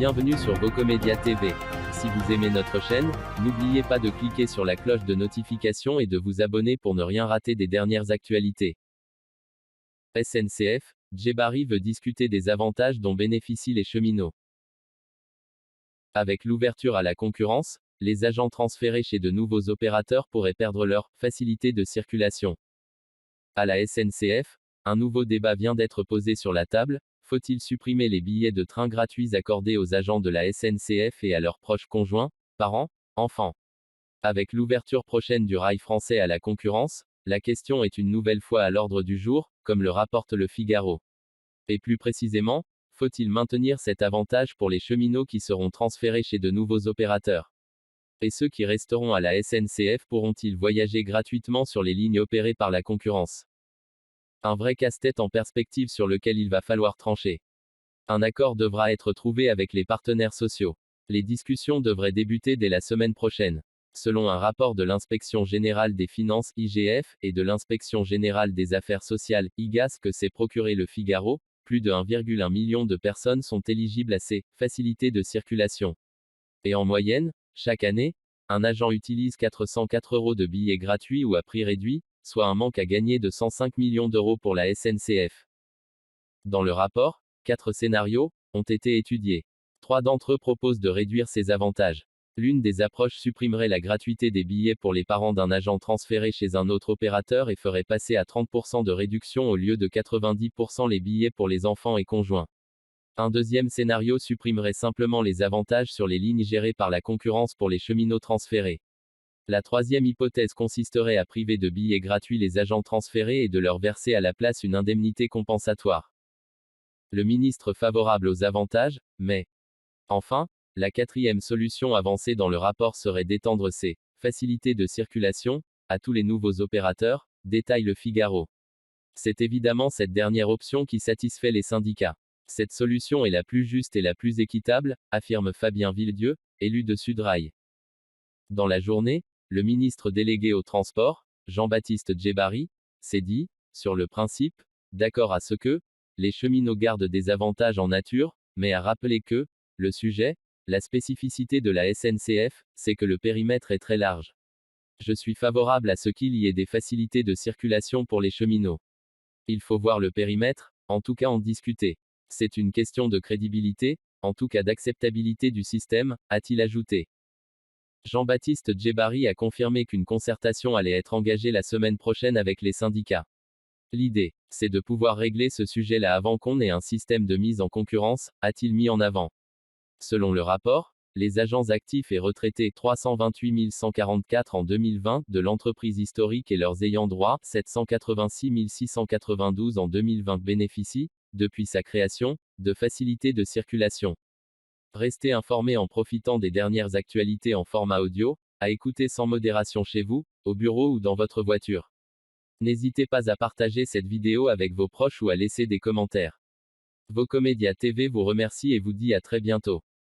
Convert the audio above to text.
Bienvenue sur Vocomédia TV. Si vous aimez notre chaîne, n'oubliez pas de cliquer sur la cloche de notification et de vous abonner pour ne rien rater des dernières actualités. SNCF, Djebari veut discuter des avantages dont bénéficient les cheminots. Avec l'ouverture à la concurrence, les agents transférés chez de nouveaux opérateurs pourraient perdre leur facilité de circulation. À la SNCF, un nouveau débat vient d'être posé sur la table. Faut-il supprimer les billets de train gratuits accordés aux agents de la SNCF et à leurs proches conjoints, parents, enfants? Avec l'ouverture prochaine du rail français à la concurrence, la question est une nouvelle fois à l'ordre du jour, comme le rapporte Le Figaro. Et plus précisément, faut-il maintenir cet avantage pour les cheminots qui seront transférés chez de nouveaux opérateurs? Et ceux qui resteront à la SNCF pourront-ils voyager gratuitement sur les lignes opérées par la concurrence? Un vrai casse-tête en perspective sur lequel il va falloir trancher. Un accord devra être trouvé avec les partenaires sociaux. Les discussions devraient débuter dès la semaine prochaine. Selon un rapport de l'Inspection générale des finances (IGF) et de l'Inspection générale des affaires sociales (IGAS) que s'est procuré Le Figaro, plus de 1,1 million de personnes sont éligibles à ces facilités de circulation. Et en moyenne, chaque année, un agent utilise 404 € de billets gratuits ou à prix réduit, soit un manque à gagner de 105 millions d'euros pour la SNCF. Dans le rapport, 4 scénarios ont été étudiés. 3 d'entre eux proposent de réduire ces avantages. L'une des approches supprimerait la gratuité des billets pour les parents d'un agent transféré chez un autre opérateur et ferait passer à 30% de réduction au lieu de 90% les billets pour les enfants et conjoints. Un deuxième scénario supprimerait simplement les avantages sur les lignes gérées par la concurrence pour les cheminots transférés. La troisième hypothèse consisterait à priver de billets gratuits les agents transférés et de leur verser à la place une indemnité compensatoire. Le ministre favorable aux avantages, mais enfin, la quatrième solution avancée dans le rapport serait d'étendre ces facilités de circulation à tous les nouveaux opérateurs, détaille Le Figaro. C'est évidemment cette dernière option qui satisfait les syndicats. Cette solution est la plus juste et la plus équitable, affirme Fabien Villedieu, élu de Sudrail. Dans la journée, le ministre délégué au transport, Jean-Baptiste Djebari, s'est dit, sur le principe, d'accord à ce que les cheminots gardent des avantages en nature, mais a rappelé que le sujet, la spécificité de la SNCF, c'est que le périmètre est très large. Je suis favorable à ce qu'il y ait des facilités de circulation pour les cheminots. Il faut voir le périmètre, en tout cas en discuter. C'est une question de crédibilité, en tout cas d'acceptabilité du système, a-t-il ajouté. Jean-Baptiste Djebari a confirmé qu'une concertation allait être engagée la semaine prochaine avec les syndicats. L'idée, c'est de pouvoir régler ce sujet-là avant qu'on ait un système de mise en concurrence, a-t-il mis en avant. Selon le rapport, les agents actifs et retraités 328 144 en 2020 de l'entreprise historique et leurs ayants droit 786 692 en 2020 bénéficient, depuis sa création, de facilités de circulation. Restez informés en profitant des dernières actualités en format audio, à écouter sans modération chez vous, au bureau ou dans votre voiture. N'hésitez pas à partager cette vidéo avec vos proches ou à laisser des commentaires. Vocomédia TV vous remercie et vous dit à très bientôt.